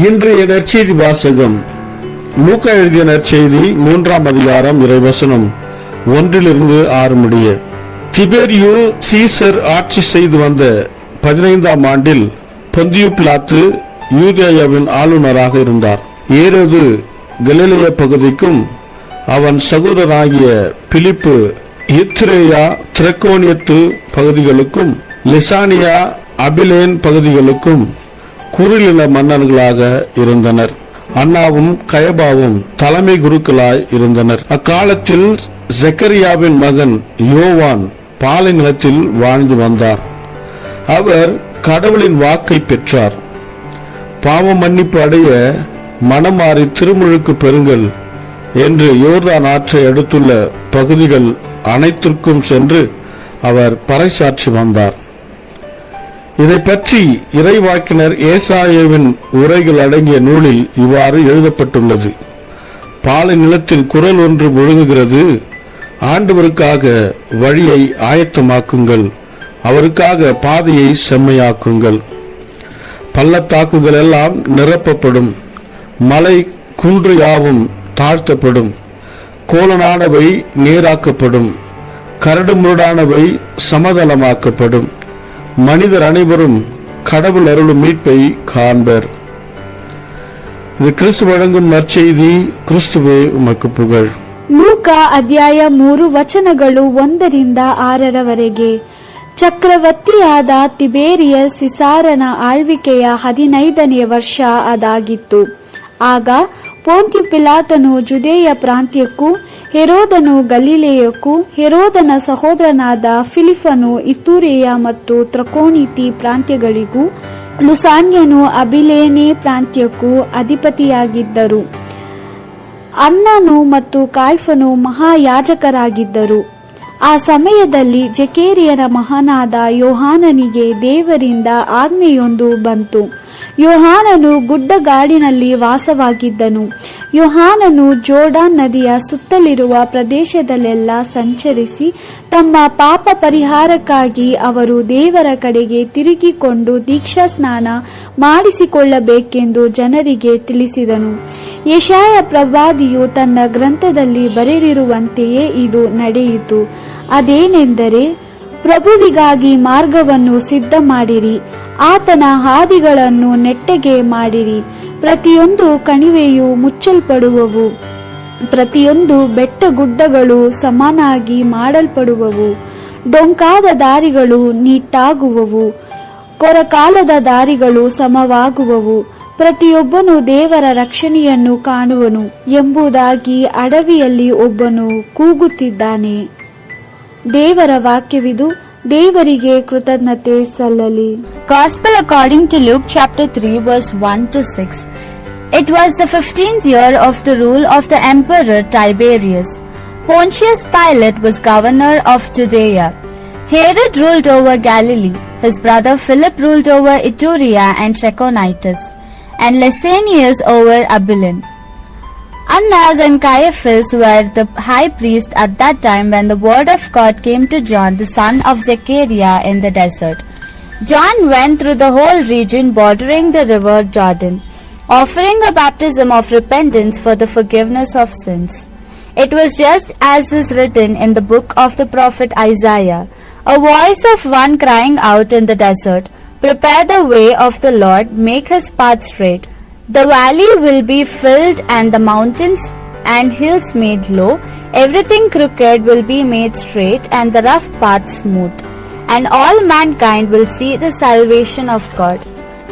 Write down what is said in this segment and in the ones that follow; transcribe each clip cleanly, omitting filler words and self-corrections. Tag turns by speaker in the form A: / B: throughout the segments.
A: இன்றைய நற்செய்தி வாசகம் லூக்கா எழுதிய நற்செய்தி 3ஆம் அதிகாரம் இறைவசனம் 1-6 முடிய. திபேரியு சீசர் ஆட்சி செய்து வந்த 15ஆம் ஆண்டில் பொந்தியு பிலாத்து யூதேயாவின் ஆளுநராக இருந்தார். ஏரோது கலிலேய பகுதிக்கும் அவன் சகோதரனாகிய பிலிப்பு இத்ரேயா திரக்கோனியத்து பகுதிகளுக்கும் லிசானியா அபிலேன் பகுதிகளுக்கும் குறுநில மன்னர்களாக இருந்தனர். அன்னாவும் கயபாவும் தலைமை குருக்களாய் இருந்தனர். அக்காலத்தில் ஜக்கரியாவின் மகன் யோவான் பாலை நிலத்தில் வாழ்ந்து வந்தார். அவர் கடவுளின் வாக்கை பெற்றார். பாவ மன்னிப்பு அடைய மனமாறி திருமுழுக்கு பெறுங்கள் என்று யோர்தான் ஆற்றை அடுத்துள்ள பகுதிகள் அனைத்திற்கும் சென்று அவர் பறைசாற்றி வந்தார். இதை பற்றி இறைவாக்கினர் ஏசாயாவின் உரைகள் அடங்கிய நூலில் இவ்வாறு எழுதப்பட்டுள்ளது. பாலை நிலத்தில் குரல் ஒன்று முழங்குகிறது, ஆண்டவருக்காக வழியை ஆயத்தமாக்குங்கள், அவருக்காக பாதையை செம்மையாக்குங்கள். பள்ளத்தாக்குகள் எல்லாம் நிரப்பப்படும், மலை குன்று யாவும் தாழ்த்தப்படும், கோலனானவை நேராக்கப்படும், கரடுமுரடானவை சமதளமாக்கப்படும். மனிதர் அனைவரும் கடவுள் அருளும் மீட்பை காண்பர். இது கிறிஸ்து வழங்கும் நற்செய்தி. கிறிஸ்துவே உமக்கு புகழ்.
B: ಲೂಕಾ ಅಧ್ಯಾಯ 3 ವಚನಗಳು 1-6 ಚಕ್ರವರ್ತಿಯಾದ ತಿಬೇರಿಯಸ್ ಸಿಸಾರನ ಆಳ್ವಿಕೆಯ 15ನೇ ವರ್ಷ ಅದಾಗಿತ್ತು. ಆಗ ಪೊಂತ್ಯ ಪಿಲಾತನು ಜುದೇಯ ಪ್ರಾಂತ್ಯಕ್ಕೂ, ಹೆರೋದನು ಗಲಿಲೇಯಕ್ಕೂ, ಹೆರೋದನ ಸಹೋದರನಾದ ಫಿಲಿಫನು ಇತೂರೆಯ ಮತ್ತು ತ್ರಕೋನಿತಿ ಪ್ರಾಂತ್ಯಗಳಿಗೂ, ಲುಸಾನ್ಯನು ಅಬಿಲೇನೆ ಪ್ರಾಂತ್ಯಕ್ಕೂ ಅಧಿಪತಿಯಾಗಿದ್ದರು. ಅನ್ನನು ಮತ್ತು ಕಾಯ್ಫನು ಮಹಾಯಾಜಕರಾಗಿದ್ದರು. ಆ ಸಮಯದಲ್ಲಿ ಜಕೇರಿಯನ ಮಗನಾದ ಯೋಹಾನನಿಗೆ ದೇವರಿಂದ ಆಜ್ಞೆಯೊಂದು ಬಂತು. ಯೋಹಾನನು ಗುಡ್ಡಗಾಡಿನಲ್ಲಿ ವಾಸವಾಗಿದ್ದನು. ಯೋಹಾನನು ಜೋರ್ಡಾನ್ ನದಿಯ ಸುತ್ತಲಿರುವ ಪ್ರದೇಶದಲ್ಲೆಲ್ಲ ಸಂಚರಿಸಿ ತಮ್ಮ ಪಾಪ ಪರಿಹಾರಕ್ಕಾಗಿ ಅವರು ದೇವರ ಕಡೆಗೆ ತಿರುಗಿಕೊಂಡು ದೀಕ್ಷಾ ಸ್ನಾನ ಮಾಡಿಸಿಕೊಳ್ಳಬೇಕೆಂದು ಜನರಿಗೆ ತಿಳಿಸಿದನು. ಯೆಶಾಯ ಪ್ರವಾದಿಯು ತನ್ನ ಗ್ರಂಥದಲ್ಲಿ ಬರೆದಿರುವಂತೆಯೇ ಇದು ನಡೆಯಿತು. ಅದೇನೆಂದರೆ, ಪ್ರಭುವಿಗಾಗಿ ಮಾರ್ಗವನ್ನು ಸಿದ್ಧ ಮಾಡಿರಿ, ಆತನ ಹಾದಿಗಳನ್ನು ನೆಟ್ಟಗೆ ಮಾಡಿರಿ. ಪ್ರತಿಯೊಂದು ಕಣಿವೆಯು ಮುಚ್ಚಲ್ಪಡುವವು, ಪ್ರತಿಯೊಂದು ಬೆಟ್ಟ ಗುಡ್ಡಗಳು ಸಮನಾಗಿ ಮಾಡಲ್ಪಡುವವು. ಡೊಂಕಾದ ದಾರಿಗಳು ನೀಟಾಗುವವು, ಕೊರಕಾಲದ ದಾರಿಗಳು ಸಮವಾಗುವವು. ಪ್ರತಿಯೊಬ್ಬನು ದೇವರ ರಕ್ಷಣೆಯನ್ನು ಕಾಣುವನು ಎಂಬುದಾಗಿ ಅಡವಿಯಲ್ಲಿ ಒಬ್ಬನು ಕೂಗುತ್ತಿದ್ದಾನೆ. ದೇವರ ವಾಕ್ಯವಿದು. ದೇವರಿಗೆ ಕೃತಜ್ಞತೆ ಸಲ್ಲಲಿ.
C: Gospel according to Luke chapter 3 verse 1-6. It was the 15th year of the rule of the emperor Tiberius. Pontius Pilate was governor of Judea. Herod ruled over Galilee. His brother Philip ruled over Iturea and Trachonitis, and Lysanias over Abilene. Annas and Caiaphas were the high priest at that time when the word of God came to John, the son of Zechariah, in the desert. John went through the whole region bordering the river Jordan, offering a baptism of repentance for the forgiveness of sins. It was just as is written in the book of the prophet Isaiah, a voice of one crying out in the desert, "Prepare the way of the Lord, make his path straight. The valley will be filled and the mountains and hills made low. Everything crooked will be made straight and the rough path smooth. And all mankind will see the salvation of God."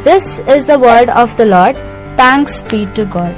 C: This is the word of the Lord. Thanks be to God.